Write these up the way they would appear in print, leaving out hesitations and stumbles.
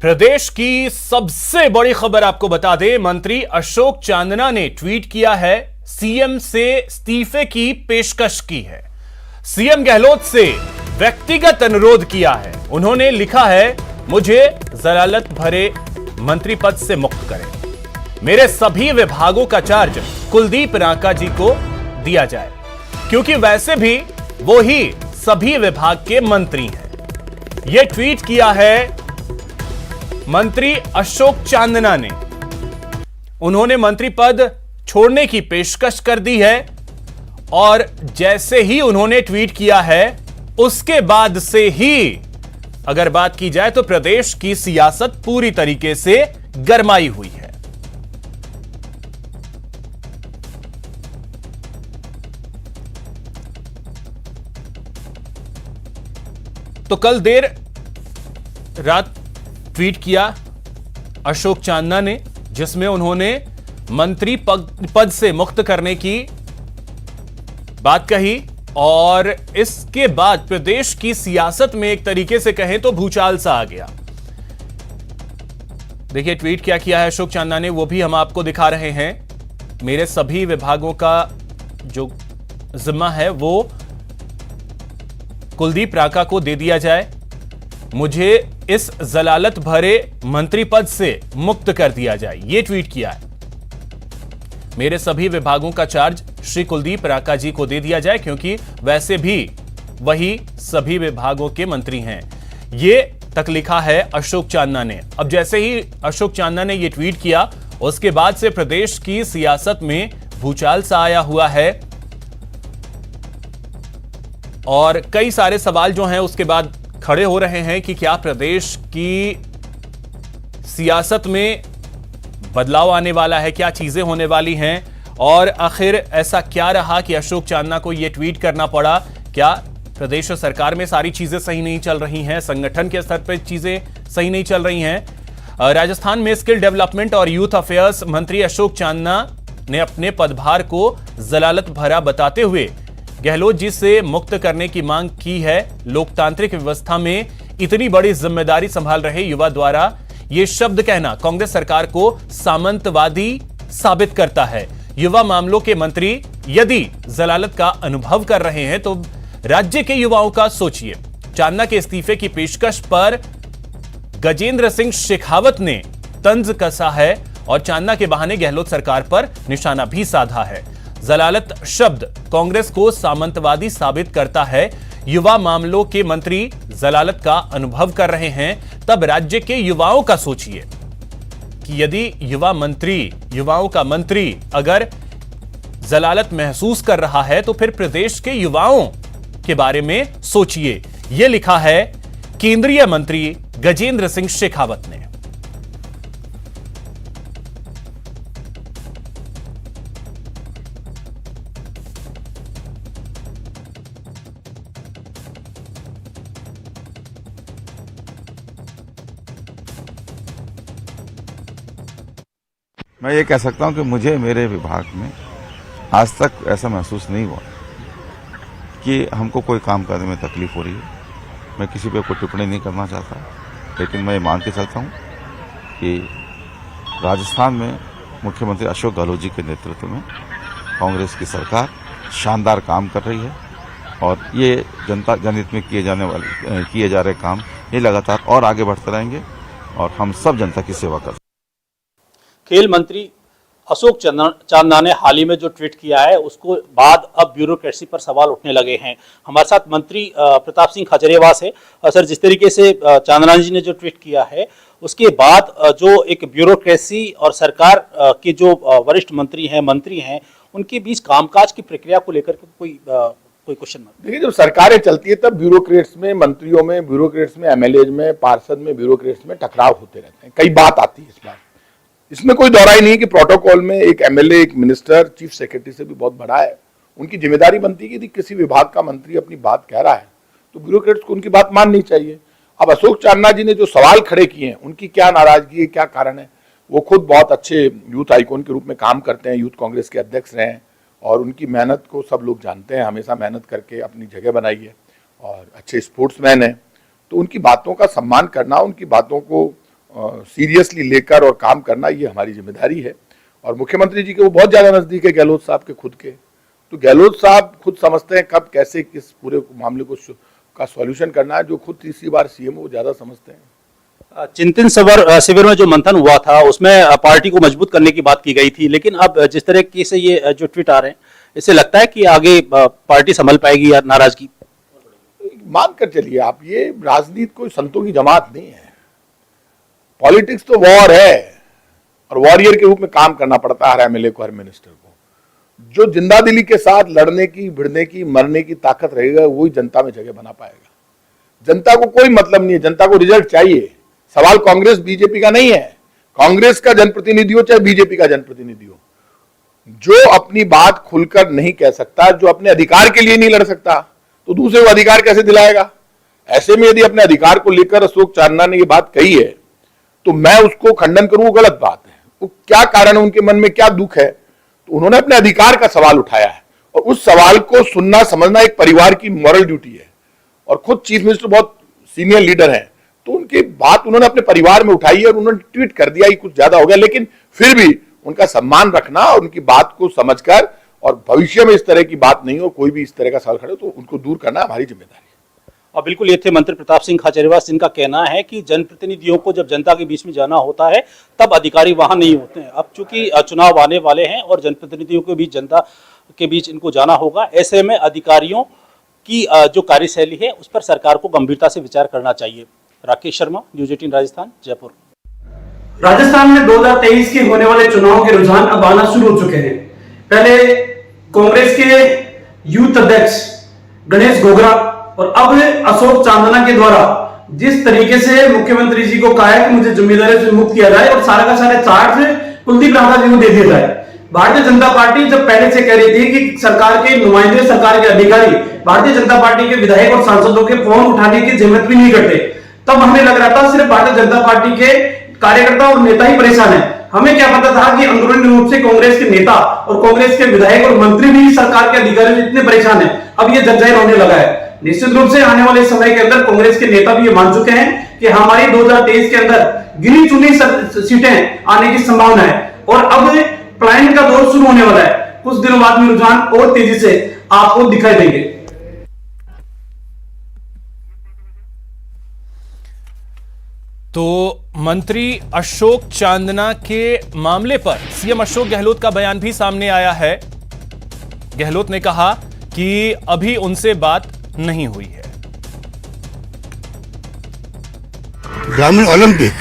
प्रदेश की सबसे बड़ी खबर आपको बता दें, मंत्री अशोक चांदना ने ट्वीट किया है, सीएम से इस्तीफे की पेशकश की है। सीएम गहलोत से व्यक्तिगत अनुरोध किया है। उन्होंने लिखा है, मुझे जलालत भरे मंत्री पद से मुक्त करें। मेरे सभी विभागों का चार्ज कुलदीप रांका जी को दिया जाए, क्योंकि वैसे भी वो ही सभी विभाग के मंत्री हैं। यह ट्वीट किया है मंत्री अशोक चांदना ने। उन्होंने मंत्री पद छोड़ने की पेशकश कर दी है और जैसे ही उन्होंने ट्वीट किया है, उसके बाद से ही अगर बात की जाए तो प्रदेश की सियासत पूरी तरीके से गरमाई हुई है। तो कल देर रात ट्वीट किया अशोक चांदना ने, जिसमें उन्होंने मंत्री पद से मुक्त करने की बात कही और इसके बाद प्रदेश की सियासत में एक तरीके से कहें तो भूचाल सा आ गया। देखिए ट्वीट क्या किया है अशोक चांदना ने, वो भी हम आपको दिखा रहे हैं। मेरे सभी विभागों का जो जिम्मा है वो कुलदीप रांका को दे दिया जाए। मुझे इस जलालत भरे मंत्री पद से मुक्त कर दिया जाए, यह ट्वीट किया है। मेरे सभी विभागों का चार्ज श्री कुलदीप रांका जी को दे दिया जाए, क्योंकि वैसे भी वही सभी विभागों के मंत्री हैं। यह तक लिखा है अशोक चांदना ने। अब जैसे ही अशोक चांदना ने यह ट्वीट किया, उसके बाद से प्रदेश की सियासत में भूचाल सा आया हुआ है और कई सारे सवाल जो हैं उसके बाद खड़े हो रहे हैं कि क्या प्रदेश की सियासत में बदलाव आने वाला है, क्या चीजें होने वाली हैं और आखिर ऐसा क्या रहा कि अशोक चांदना को यह ट्वीट करना पड़ा। क्या प्रदेश सरकार में सारी चीजें सही नहीं चल रही हैं, संगठन के स्तर पर चीजें सही नहीं चल रही हैं। राजस्थान में स्किल डेवलपमेंट और यूथ अफेयर्स मंत्री अशोक चांदना ने अपने पदभार को जलालत भरा बताते हुए गहलोत जी से मुक्त करने की मांग की है। लोकतांत्रिक व्यवस्था में इतनी बड़ी जिम्मेदारी संभाल रहे युवा द्वारा यह शब्द कहना कांग्रेस सरकार को सामंतवादी साबित करता है। युवा मामलों के मंत्री यदि जलालत का अनुभव कर रहे हैं तो राज्य के युवाओं का सोचिए। चांदना के इस्तीफे की पेशकश पर गजेंद्र सिंह शेखावत ने तंज कसा है और चांदना के बहाने गहलोत सरकार पर निशाना भी साधा है। जलालत शब्द कांग्रेस को सामंतवादी साबित करता है। युवा मामलों के मंत्री जलालत का अनुभव कर रहे हैं, तब राज्य के युवाओं का सोचिए कि यदि युवाओं का मंत्री अगर जलालत महसूस कर रहा है तो फिर प्रदेश के युवाओं के बारे में सोचिए। यह लिखा है केंद्रीय मंत्री गजेंद्र सिंह शेखावत ने। मैं ये कह सकता हूं कि मुझे मेरे विभाग में आज तक ऐसा महसूस नहीं हुआ कि हमको कोई काम करने में तकलीफ हो रही है। मैं किसी पे कोई टिप्पणी नहीं करना चाहता, लेकिन मैं ये मान के चलता हूं कि राजस्थान में मुख्यमंत्री अशोक गहलोत जी के नेतृत्व में कांग्रेस की सरकार शानदार काम कर रही है और ये जनता जनहित में किए जा रहे काम ये लगातार और आगे बढ़ते रहेंगे और हम सब जनता की सेवा करते हैं। खेल मंत्री अशोक चांदना ने हाल ही में जो ट्वीट किया है उसको बाद अब ब्यूरोक्रेसी पर सवाल उठने लगे हैं। हमारे साथ मंत्री प्रताप सिंह खाचरियावास है। सर, जिस तरीके से चांदना जी ने जो ट्वीट किया है उसके बाद जो एक ब्यूरोक्रेसी और सरकार के जो वरिष्ठ मंत्री हैं उनके बीच कामकाज की प्रक्रिया को लेकर कोई क्वेश्चन मत। देखिए, जब सरकारें चलती है तब ब्यूरोक्रेट्स में, मंत्रियों में, ब्यूरोक्रेट्स में, एमएलए में, पार्षद में, ब्यूरोक्रेट्स में टकराव होते रहते हैं। कई बात आती है इस बार, इसमें कोई दौरा ही नहीं कि प्रोटोकॉल में एक एमएलए, एक मिनिस्टर, चीफ सेक्रेटरी से भी बहुत बड़ा है। उनकी जिम्मेदारी बनती है कि यदि किसी विभाग का मंत्री अपनी बात कह रहा है तो ब्यूरोक्रेट्स को उनकी बात माननी चाहिए। अब अशोक चांदना जी ने जो सवाल खड़े किए हैं, उनकी क्या नाराजगी है, क्या कारण है? वो खुद बहुत अच्छे यूथ आइकॉन के रूप में काम करते हैं, यूथ कांग्रेस के अध्यक्ष रहे हैं और उनकी मेहनत को सब लोग जानते हैं। हमेशा मेहनत करके अपनी जगह बनाई है और अच्छे स्पोर्ट्समैन हैं। तो उनकी बातों का सम्मान करना, उनकी बातों को सीरियसली लेकर और काम करना ये हमारी जिम्मेदारी है। और मुख्यमंत्री जी के वो बहुत ज्यादा नजदीक है गहलोत साहब के खुद के, तो गहलोत साहब खुद समझते हैं कब कैसे किस पूरे मामले को का सॉल्यूशन करना है। जो खुद तीसरी बार सीएम वो ज्यादा समझते हैं। चिंतन शिविर में जो मंथन हुआ था उसमें पार्टी को मजबूत करने की बात की गई थी, लेकिन अब जिस तरह से ये जो ट्वीट आ रहे हैं इससे लगता है कि आगे पार्टी संभल पाएगी या नाराजगी? मान कर चलिए आप, ये राजनीति कोई संतों की जमात नहीं है। पॉलिटिक्स तो वॉर है और वॉरियर के रूप में काम करना पड़ता है हर एमएलए को, हर मिनिस्टर को। जो जिंदादिली के साथ लड़ने की, भिड़ने की, मरने की ताकत रहेगा वही जनता में जगह बना पाएगा। जनता को कोई मतलब नहीं है, जनता को रिजल्ट चाहिए। सवाल कांग्रेस बीजेपी का नहीं है, कांग्रेस का जनप्रतिनिधि हो चाहे बीजेपी का जनप्रतिनिधि हो, जो अपनी बात खुलकर नहीं कह सकता, जो अपने अधिकार के लिए नहीं लड़ सकता, तो दूसरे को अधिकार कैसे दिलाएगा? ऐसे में यदि अपने अधिकार को लेकर अशोक चांदना ने ये बात कही है तो मैं उसको खंडन करूं, वो गलत बात है। वो क्या कारण है, उनके मन में क्या दुख है, तो उन्होंने अपने अधिकार का सवाल उठाया है और उस सवाल को सुनना समझना एक परिवार की मॉरल ड्यूटी है। और खुद चीफ मिनिस्टर बहुत सीनियर लीडर हैं, तो उनकी बात उन्होंने अपने परिवार में उठाई है और उन्होंने ट्वीट कर दिया, ये कुछ ज्यादा हो गया। लेकिन फिर भी उनका सम्मान रखना और उनकी बात को समझकर, और भविष्य में इस तरह की बात नहीं हो, कोई भी इस तरह का सवाल खड़े तो उनको दूर करना हमारी जिम्मेदारी है। और बिल्कुल ये थे मंत्री प्रताप सिंह खाचरियावास, जिनका कहना है कि जनप्रतिनिधियों को जब जनता के बीच में जाना होता है तब अधिकारी वहां नहीं होते हैं। अब चूंकि चुनाव आने वाले हैं और जनप्रतिनिधियों के बीच, जनता के बीच इनको जाना होगा, ऐसे में अधिकारियों की जो कार्यशैली है उस पर सरकार को गंभीरता से विचार करना चाहिए। राकेश शर्मा, न्यूज़ 18 राजस्थान, जयपुर। राजस्थान में 2023 के होने वाले चुनाव के रुझान अब आना शुरू हो चुके हैं। पहले कांग्रेस के यूथ अध्यक्ष गणेश गोगरा और अब अशोक चांदना के द्वारा जिस तरीके से मुख्यमंत्री जी को कहा है कि मुझे जिम्मेदारी से मुक्त किया जाए और सारा का सारा चार्ज कुलदीप राठौर जी को दे दिया जाए। भारतीय जनता पार्टी जब पहले से कह रही थी कि सरकार के नुमाइंदे, सरकार के अधिकारी भारतीय जनता पार्टी के विधायक और सांसदों के फोन उठाने की जहमत भी नहीं करते, तब हमें लग रहा था सिर्फ भारतीय जनता पार्टी के कार्यकर्ता और नेता ही परेशान है। हमें क्या पता था कि अंदरूनी रूप से कांग्रेस के नेता और कांग्रेस के विधायक और मंत्री भी सरकार के अधिकारी इतने परेशान हैं। अब ये जगजाहिर होने लगा है। निश्चित रूप से आने वाले समय के अंदर कांग्रेस के नेता भी ये मान चुके हैं कि हमारी 2023 के अंदर गिनी चुनी सीटें आने की संभावना है और अब पलायन का दौर शुरू होने वाला है। कुछ दिनों बाद में रुझान और तेजी से आपको दिखाई देंगे। तो मंत्री अशोक चांदना के मामले पर सीएम अशोक गहलोत का बयान भी सामने आया है। गहलोत ने कहा कि अभी उनसे बात नहीं हुई है। ग्रामीण ओलंपिक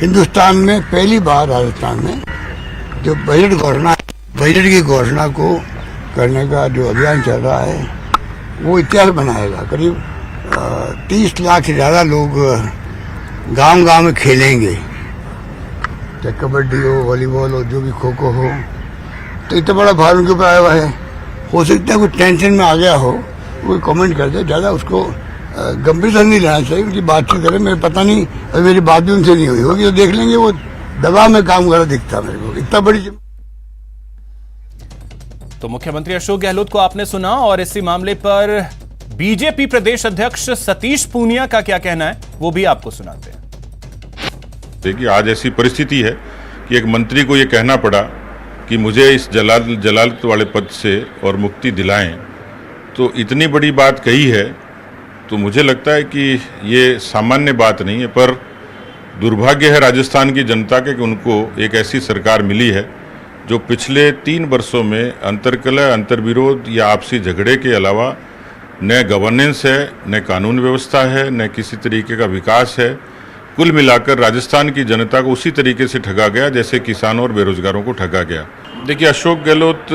हिंदुस्तान में पहली बार राजस्थान में जो बजट की घोषणा को करने का जो अभियान चल रहा है वो इतिहास बनाएगा। करीब 30 लाख से ज़्यादा लोग गांव-गांव में खेलेंगे, चाहे कबड्डी हो, वॉलीबॉल हो, जो भी खो खो हो। तो इतना बड़ा भार उनके ऊपर आया हुआ है। हो सकता है कोई टेंशन में आ गया हो, कोई कमेंट कर दे, ज़्यादा उसको गंभीरता नहीं लेना चाहिए। उनकी बातचीत करें, मैं पता नहीं अभी मेरी बात भी उनसे नहीं हुई होगी, तो देख लेंगे। वो दबाव में काम कर रहा दिखता मेरे को, इतना बड़ी। तो मुख्यमंत्री अशोक गहलोत को आपने सुना और इसी मामले पर बीजेपी प्रदेश अध्यक्ष सतीश पूनिया का क्या कहना है वो भी आपको सुनाते हैं। देखिए, आज ऐसी परिस्थिति है कि एक मंत्री को यह कहना पड़ा कि मुझे इस जलालत वाले पद से और मुक्ति दिलाएं, तो इतनी बड़ी बात कही है। तो मुझे लगता है कि ये सामान्य बात नहीं है, पर दुर्भाग्य है राजस्थान की जनता के कि उनको एक ऐसी सरकार मिली है जो पिछले 3 वर्षों में अंतर्कलह, अंतर्विरोध या आपसी झगड़े के अलावा न गवर्नेंस है, न कानून व्यवस्था है, न किसी तरीके का विकास है। कुल मिलाकर राजस्थान की जनता को उसी तरीके से ठगा गया जैसे किसानों और बेरोजगारों को ठगा गया। देखिए, अशोक गहलोत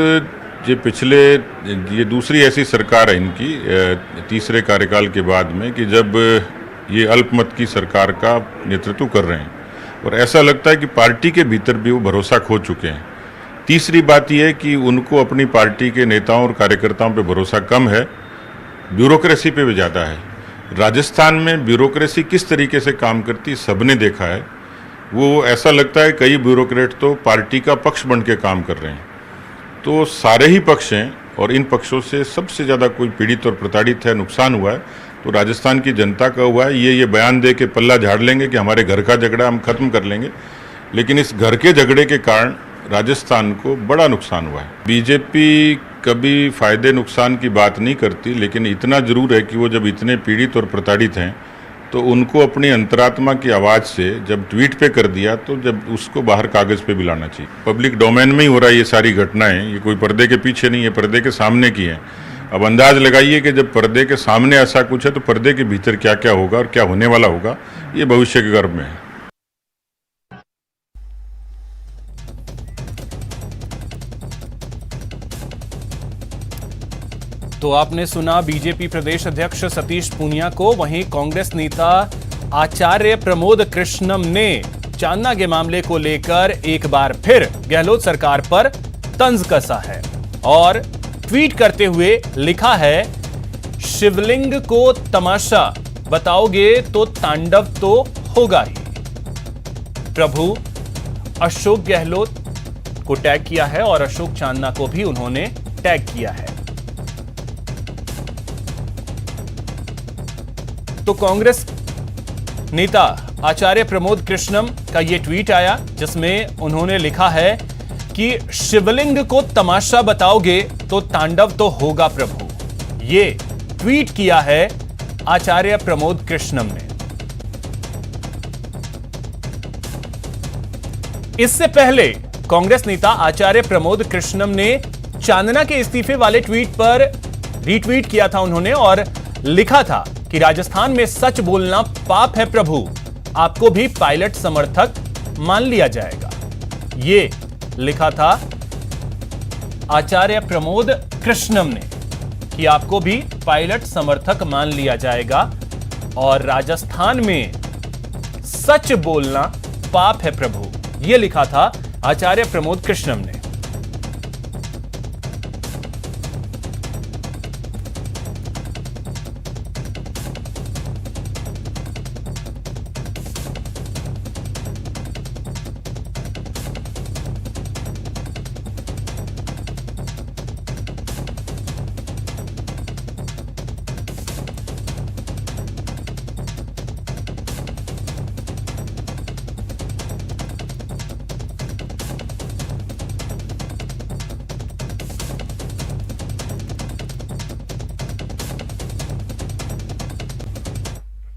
ये दूसरी ऐसी सरकार है इनकी तीसरे कार्यकाल के बाद में कि जब ये अल्पमत की सरकार का नेतृत्व कर रहे हैं और ऐसा लगता है कि पार्टी के भीतर भी वो भरोसा खो चुके हैं। तीसरी बात यह है कि उनको अपनी पार्टी के नेताओं और कार्यकर्ताओं पे भरोसा कम है, ब्यूरोक्रेसी पे भी ज़्यादा है। राजस्थान में ब्यूरोक्रेसी किस तरीके से काम करती सबने देखा है। वो ऐसा लगता है कई ब्यूरोक्रेट तो पार्टी का पक्ष बन के काम कर रहे हैं। तो सारे ही पक्ष हैं और इन पक्षों से सबसे ज़्यादा कोई पीड़ित और प्रताड़ित है, नुकसान हुआ है, तो राजस्थान की जनता का हुआ है। ये बयान दे के पल्ला झाड़ लेंगे कि हमारे घर का झगड़ा हम खत्म कर लेंगे, लेकिन इस घर के झगड़े के कारण राजस्थान को बड़ा नुकसान हुआ है। बीजेपी कभी फायदे नुकसान की बात नहीं करती, लेकिन इतना जरूर है कि वो जब इतने पीड़ित और प्रताड़ित हैं तो उनको अपनी अंतरात्मा की आवाज़ से जब ट्वीट पे कर दिया तो जब उसको बाहर कागज़ पे भी लाना चाहिए। पब्लिक डोमेन में ही हो रहा है ये सारी घटनाएं, ये कोई पर्दे के पीछे नहीं है, पर्दे के सामने की है। अब अंदाज लगाइए कि जब पर्दे के सामने ऐसा कुछ है तो पर्दे के भीतर क्या क्या होगा और क्या होने वाला होगा, ये भविष्य के गर्भ में है। तो आपने सुना बीजेपी प्रदेश अध्यक्ष सतीश पूनिया को। वहीं कांग्रेस नेता आचार्य प्रमोद कृष्णम ने चांदना के मामले को लेकर एक बार फिर गहलोत सरकार पर तंज कसा है और ट्वीट करते हुए लिखा है, शिवलिंग को तमाशा बताओगे तो तांडव तो होगा ही। प्रभु अशोक गहलोत को टैग किया है और अशोक चांदना को भी उन्होंने टैग किया है। तो कांग्रेस नेता आचार्य प्रमोद कृष्णम का यह ट्वीट आया जिसमें उन्होंने लिखा है कि शिवलिंग को तमाशा बताओगे तो तांडव तो होगा प्रभु। ये ट्वीट किया है आचार्य प्रमोद कृष्णम ने। इससे पहले कांग्रेस नेता आचार्य प्रमोद कृष्णम ने चांदना के इस्तीफे वाले ट्वीट पर रीट्वीट किया था उन्होंने और लिखा था कि राजस्थान में सच बोलना पाप है प्रभु, आपको भी पायलट समर्थक मान लिया जाएगा। ये लिखा था आचार्य प्रमोद कृष्णम ने कि आपको भी पायलट समर्थक मान लिया जाएगा और राजस्थान में सच बोलना पाप है प्रभु, ये लिखा था आचार्य प्रमोद कृष्णम ने।